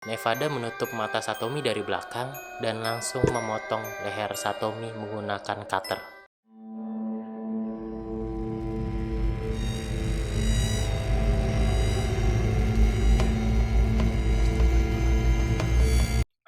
Nevada menutup mata Satomi dari belakang dan langsung memotong leher Satomi menggunakan cutter.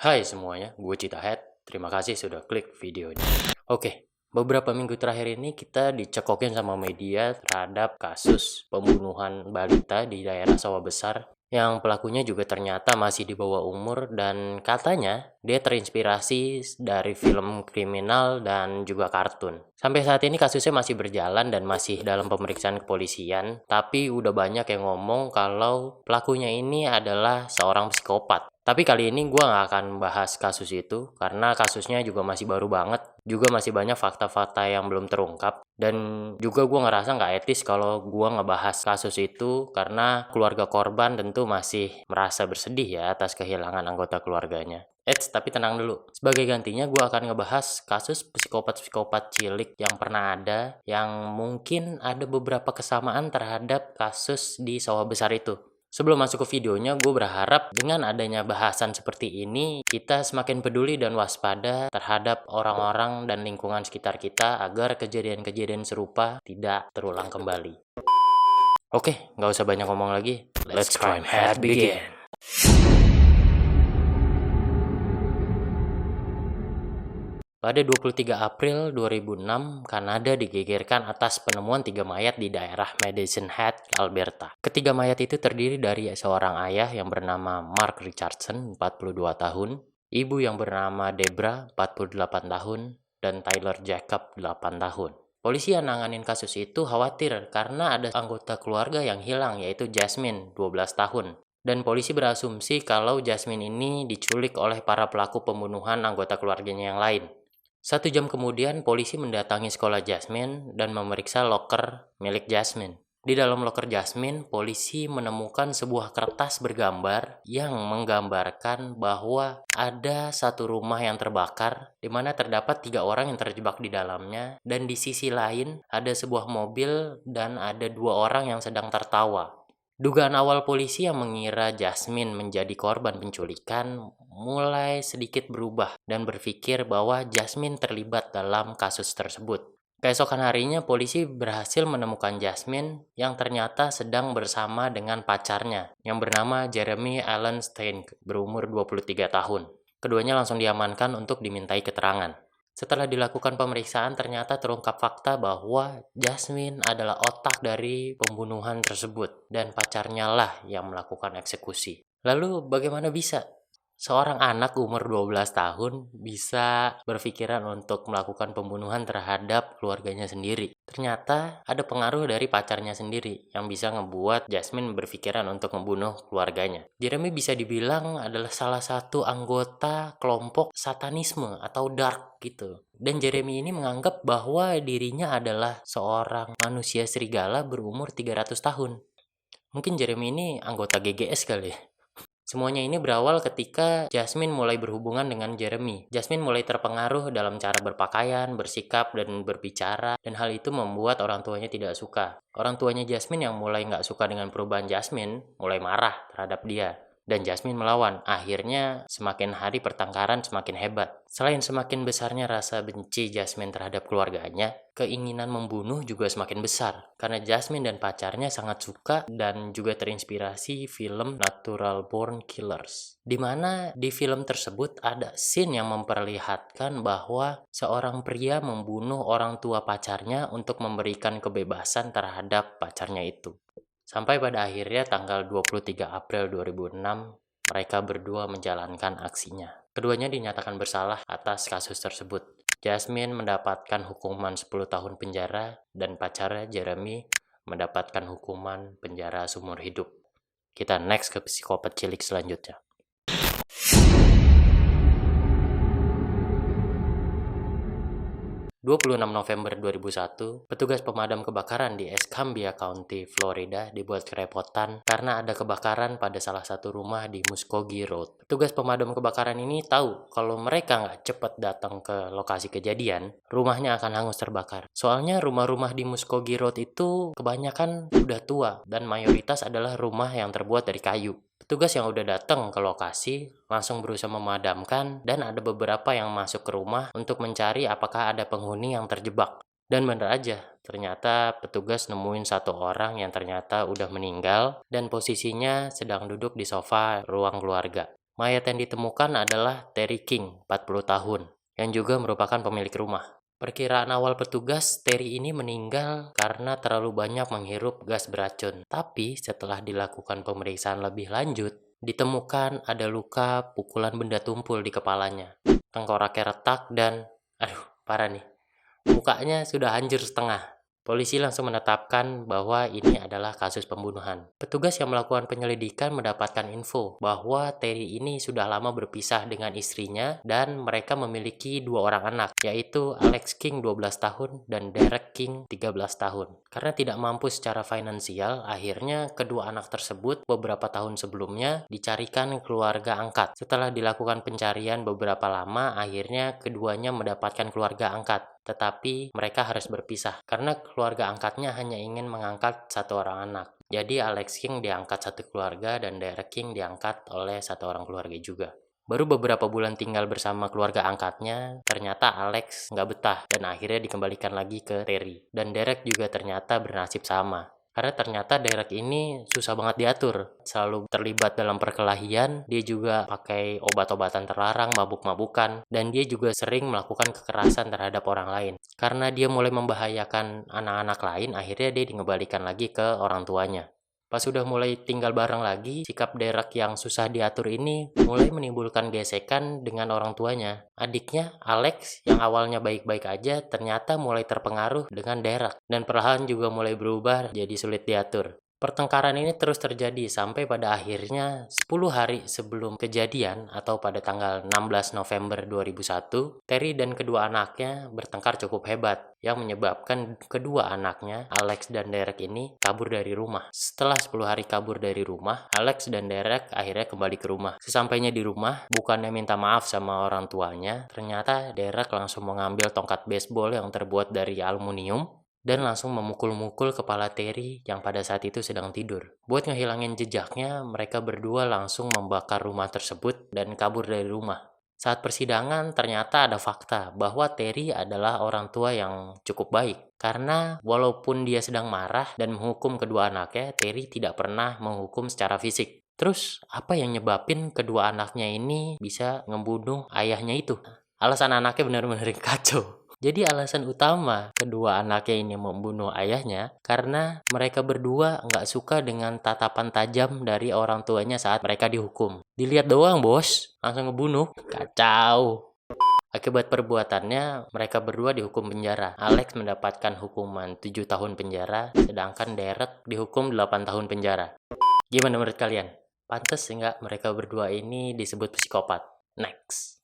Hai semuanya, gue Citahead. Terima kasih sudah klik videonya. Oke, beberapa minggu terakhir ini kita dicekokin sama media terhadap kasus pembunuhan balita di daerah Sawah Besar yang pelakunya juga ternyata masih di bawah umur dan katanya dia terinspirasi dari film kriminal dan juga kartun. Sampai saat ini kasusnya masih berjalan dan masih dalam pemeriksaan kepolisian, tapi udah banyak yang ngomong kalau pelakunya ini adalah seorang psikopat. Tapi kali ini gue gak akan bahas kasus itu karena kasusnya juga masih baru banget. Juga masih banyak fakta-fakta yang belum terungkap. Dan juga gue ngerasa gak etis kalau gue ngebahas kasus itu karena keluarga korban tentu masih merasa bersedih ya atas kehilangan anggota keluarganya. Tapi tenang dulu. Sebagai gantinya gue akan ngebahas kasus psikopat-psikopat cilik yang pernah ada yang mungkin ada beberapa kesamaan terhadap kasus di Sawah Besar itu. Sebelum masuk ke videonya, gue berharap dengan adanya bahasan seperti ini, kita semakin peduli dan waspada terhadap orang-orang dan lingkungan sekitar kita agar kejadian-kejadian serupa tidak terulang kembali. Oke, nggak usah banyak ngomong lagi. Let's crime head begin. Pada 23 April 2006, Kanada digegerkan atas penemuan 3 mayat di daerah Medicine Hat, Alberta. Ketiga mayat itu terdiri dari seorang ayah yang bernama Mark Richardson, 42 tahun, ibu yang bernama Debra, 48 tahun, dan Tyler Jacob, 8 tahun. Polisi yang nanganin kasus itu khawatir karena ada anggota keluarga yang hilang, yaitu Jasmine, 12 tahun. Dan polisi berasumsi kalau Jasmine ini diculik oleh para pelaku pembunuhan anggota keluarganya yang lain. 1 jam kemudian, polisi mendatangi sekolah Jasmine dan memeriksa loker milik Jasmine. Di dalam loker Jasmine, polisi menemukan sebuah kertas bergambar yang menggambarkan bahwa ada satu rumah yang terbakar, di mana terdapat 3 orang yang terjebak di dalamnya, dan di sisi lain ada sebuah mobil dan ada 2 orang yang sedang tertawa. Dugaan awal polisi yang mengira Jasmine menjadi korban penculikan mulai sedikit berubah dan berpikir bahwa Jasmine terlibat dalam kasus tersebut. Keesokan harinya polisi berhasil menemukan Jasmine yang ternyata sedang bersama dengan pacarnya yang bernama Jeremy Allen Stein berumur 23 tahun. Keduanya langsung diamankan untuk dimintai keterangan. Setelah dilakukan pemeriksaan, ternyata terungkap fakta bahwa Jasmine adalah otak dari pembunuhan tersebut dan pacarnya lah yang melakukan eksekusi. Lalu bagaimana bisa seorang anak umur 12 tahun bisa berpikiran untuk melakukan pembunuhan terhadap keluarganya sendiri? Ternyata ada pengaruh dari pacarnya sendiri yang bisa ngebuat Jasmine berpikiran untuk membunuh keluarganya. Jeremy bisa dibilang adalah salah satu anggota kelompok satanisme atau dark gitu. Dan Jeremy ini menganggap bahwa dirinya adalah seorang manusia serigala berumur 300 tahun. Mungkin Jeremy ini anggota GGS kali ya. Semuanya ini berawal ketika Jasmine mulai berhubungan dengan Jeremy. Jasmine mulai terpengaruh dalam cara berpakaian, bersikap, dan berbicara, dan hal itu membuat orang tuanya tidak suka. Orang tuanya Jasmine yang mulai nggak suka dengan perubahan Jasmine, mulai marah terhadap dia. Dan Jasmine melawan. Akhirnya semakin hari pertengkaran semakin hebat. Selain semakin besarnya rasa benci Jasmine terhadap keluarganya, keinginan membunuh juga semakin besar. Karena Jasmine dan pacarnya sangat suka dan juga terinspirasi film Natural Born Killers. Dimana di film tersebut ada scene yang memperlihatkan bahwa seorang pria membunuh orang tua pacarnya untuk memberikan kebebasan terhadap pacarnya itu. Sampai pada akhirnya tanggal 23 April 2006, mereka berdua menjalankan aksinya. Keduanya dinyatakan bersalah atas kasus tersebut. Jasmine mendapatkan hukuman 10 tahun penjara dan pacarnya Jeremy mendapatkan hukuman penjara seumur hidup. Kita next ke psikopat cilik selanjutnya. 26 November 2001, petugas pemadam kebakaran di Escambia County, Florida dibuat kerepotan karena ada kebakaran pada salah satu rumah di Muskogee Road. Petugas pemadam kebakaran ini tahu kalau mereka nggak cepat datang ke lokasi kejadian, rumahnya akan hangus terbakar. Soalnya rumah-rumah di Muskogee Road itu kebanyakan udah tua dan mayoritas adalah rumah yang terbuat dari kayu. Petugas yang udah datang ke lokasi langsung berusaha memadamkan dan ada beberapa yang masuk ke rumah untuk mencari apakah ada penghuni yang terjebak. Dan bener aja, ternyata petugas nemuin satu orang yang ternyata udah meninggal dan posisinya sedang duduk di sofa ruang keluarga. Mayat yang ditemukan adalah Terry King, 40 tahun, yang juga merupakan pemilik rumah. Perkiraan awal petugas, Terry ini meninggal karena terlalu banyak menghirup gas beracun. Tapi setelah dilakukan pemeriksaan lebih lanjut, ditemukan ada luka pukulan benda tumpul di kepalanya. Tengkoraknya retak dan, aduh, parah nih. Mukanya sudah hancur setengah. Polisi langsung menetapkan bahwa ini adalah kasus pembunuhan. Petugas yang melakukan penyelidikan mendapatkan info bahwa Terry ini sudah lama berpisah dengan istrinya dan mereka memiliki dua orang anak, yaitu Alex King 12 tahun dan Derek King 13 tahun. Karena tidak mampu secara finansial, akhirnya kedua anak tersebut beberapa tahun sebelumnya dicarikan keluarga angkat. Setelah dilakukan pencarian beberapa lama, akhirnya keduanya mendapatkan keluarga angkat. Tetapi mereka harus berpisah karena keluarga angkatnya hanya ingin mengangkat satu orang anak. Jadi Alex King diangkat satu keluarga dan Derek King diangkat oleh satu orang keluarga juga. Baru beberapa bulan tinggal bersama keluarga angkatnya, ternyata Alex nggak betah dan akhirnya dikembalikan lagi ke Terry. Dan Derek juga ternyata bernasib sama. Karena ternyata Derek ini susah banget diatur, selalu terlibat dalam perkelahian, dia juga pakai obat-obatan terlarang, mabuk-mabukan, dan dia juga sering melakukan kekerasan terhadap orang lain. Karena dia mulai membahayakan anak-anak lain, akhirnya dia dikembalikan lagi ke orang tuanya. Pas sudah mulai tinggal bareng lagi, sikap Derek yang susah diatur ini mulai menimbulkan gesekan dengan orang tuanya. Adiknya, Alex, yang awalnya baik-baik aja, ternyata mulai terpengaruh dengan Derek. Dan perlahan juga mulai berubah jadi sulit diatur. Pertengkaran ini terus terjadi sampai pada akhirnya 10 hari sebelum kejadian atau pada tanggal 16 November 2001, Terry dan kedua anaknya bertengkar cukup hebat yang menyebabkan kedua anaknya, Alex dan Derek ini kabur dari rumah. Setelah 10 hari kabur dari rumah, Alex dan Derek akhirnya kembali ke rumah. Sesampainya di rumah, bukannya minta maaf sama orang tuanya, ternyata Derek langsung mengambil tongkat baseball yang terbuat dari aluminium dan langsung memukul-mukul kepala Terry yang pada saat itu sedang tidur. Buat ngehilangin jejaknya, mereka berdua langsung membakar rumah tersebut dan kabur dari rumah. Saat persidangan, ternyata ada fakta bahwa Terry adalah orang tua yang cukup baik. Karena walaupun dia sedang marah dan menghukum kedua anaknya, Terry tidak pernah menghukum secara fisik. Terus, apa yang nyebabin kedua anaknya ini bisa ngebunuh ayahnya itu? Alasan anaknya benar-benar kacau. Jadi alasan utama kedua anaknya ini membunuh ayahnya karena mereka berdua nggak suka dengan tatapan tajam dari orang tuanya saat mereka dihukum. Dilihat doang bos, langsung ngebunuh. Kacau. Akibat perbuatannya, mereka berdua dihukum penjara. Alex mendapatkan hukuman 7 tahun penjara, sedangkan Derek dihukum 8 tahun penjara. Gimana menurut kalian? Pantes nggak mereka berdua ini disebut psikopat? Next.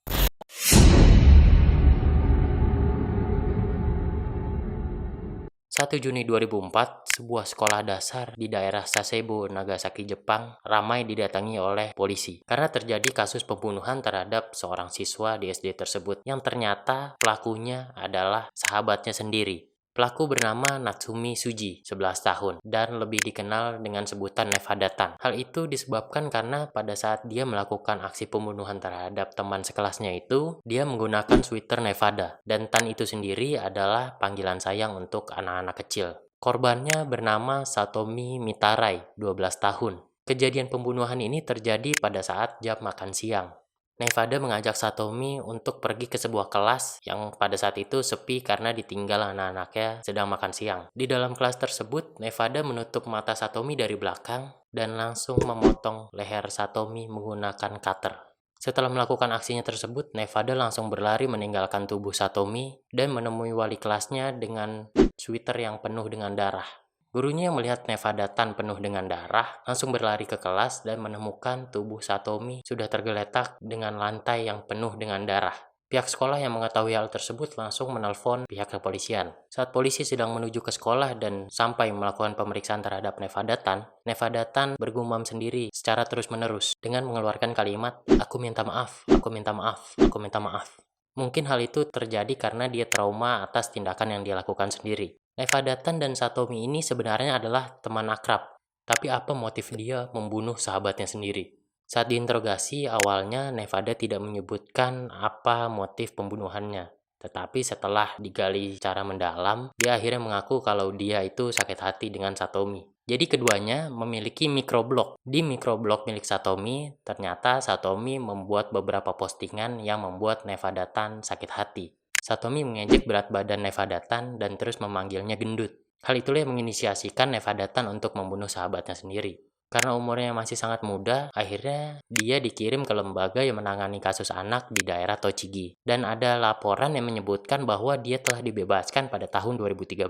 1 Juni 2004, sebuah sekolah dasar di daerah Sasebo, Nagasaki, Jepang, ramai didatangi oleh polisi karena terjadi kasus pembunuhan terhadap seorang siswa di SD tersebut yang ternyata pelakunya adalah sahabatnya sendiri. Pelaku bernama Natsumi Suji, 11 tahun, dan lebih dikenal dengan sebutan Nevada Tan. Hal itu disebabkan karena pada saat dia melakukan aksi pembunuhan terhadap teman sekelasnya itu, dia menggunakan sweater Nevada, dan Tan itu sendiri adalah panggilan sayang untuk anak-anak kecil. Korbannya bernama Satomi Mitarai, 12 tahun. Kejadian pembunuhan ini terjadi pada saat jam makan siang. Nevada mengajak Satomi untuk pergi ke sebuah kelas yang pada saat itu sepi karena ditinggal anak-anaknya sedang makan siang. Di dalam kelas tersebut, Nevada menutup mata Satomi dari belakang dan langsung memotong leher Satomi menggunakan cutter. Setelah melakukan aksinya tersebut, Nevada langsung berlari meninggalkan tubuh Satomi dan menemui wali kelasnya dengan sweater yang penuh dengan darah. Gurunya yang melihat Nevada Tan penuh dengan darah, langsung berlari ke kelas dan menemukan tubuh Satomi sudah tergeletak dengan lantai yang penuh dengan darah. Pihak sekolah yang mengetahui hal tersebut langsung menelpon pihak kepolisian. Saat polisi sedang menuju ke sekolah dan sampai melakukan pemeriksaan terhadap Nevada Tan bergumam sendiri secara terus-menerus dengan mengeluarkan kalimat, "Aku minta maaf, aku minta maaf, aku minta maaf." Mungkin hal itu terjadi karena dia trauma atas tindakan yang dia lakukan sendiri. Nevada Tan dan Satomi ini sebenarnya adalah teman akrab. Tapi apa motif dia membunuh sahabatnya sendiri? Saat diinterogasi, awalnya Nevada tidak menyebutkan apa motif pembunuhannya. Tetapi setelah digali secara mendalam, dia akhirnya mengaku kalau dia itu sakit hati dengan Satomi. Jadi keduanya memiliki microblog. Di microblog milik Satomi, ternyata Satomi membuat beberapa postingan yang membuat Nevada Tan sakit hati. Satomi mengejek berat badan Nevada Tan dan terus memanggilnya gendut. Hal itulah yang menginisiasikan Nevada Tan untuk membunuh sahabatnya sendiri. Karena umurnya masih sangat muda, akhirnya dia dikirim ke lembaga yang menangani kasus anak di daerah Tochigi. Dan ada laporan yang menyebutkan bahwa dia telah dibebaskan pada tahun 2013.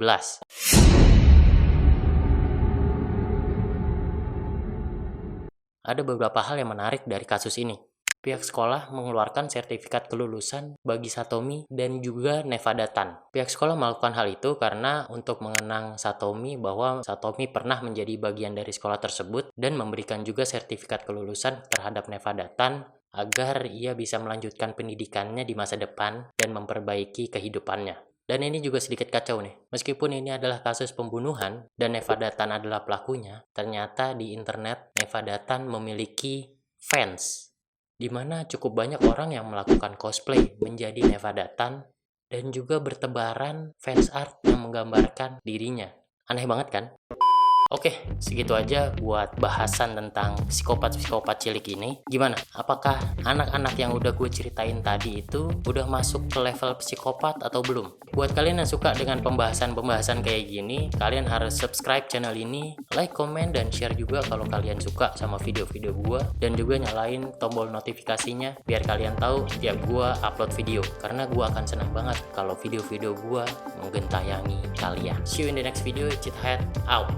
Ada beberapa hal yang menarik dari kasus ini. Pihak sekolah mengeluarkan sertifikat kelulusan bagi Satomi dan juga Nevada Tan. Pihak sekolah melakukan hal itu karena untuk mengenang Satomi bahwa Satomi pernah menjadi bagian dari sekolah tersebut dan memberikan juga sertifikat kelulusan terhadap Nevada Tan agar ia bisa melanjutkan pendidikannya di masa depan dan memperbaiki kehidupannya. Dan ini juga sedikit kacau nih. Meskipun ini adalah kasus pembunuhan dan Nevada Tan adalah pelakunya, ternyata di internet Nevada Tan memiliki fans, di mana cukup banyak orang yang melakukan cosplay menjadi Nevada Tan dan juga bertebaran fans art yang menggambarkan dirinya. Aneh banget kan? Oke, segitu aja buat bahasan tentang psikopat-psikopat cilik ini. Gimana? Apakah anak-anak yang udah gue ceritain tadi itu udah masuk ke level psikopat atau belum? Buat kalian yang suka dengan pembahasan-pembahasan kayak gini, kalian harus subscribe channel ini, like, komen, dan share juga kalau kalian suka sama video-video gue, dan juga nyalain tombol notifikasinya biar kalian tahu tiap gue upload video, karena gue akan senang banget kalau video-video gue menggentayangi kalian. See you in the next video. Cheat Head out.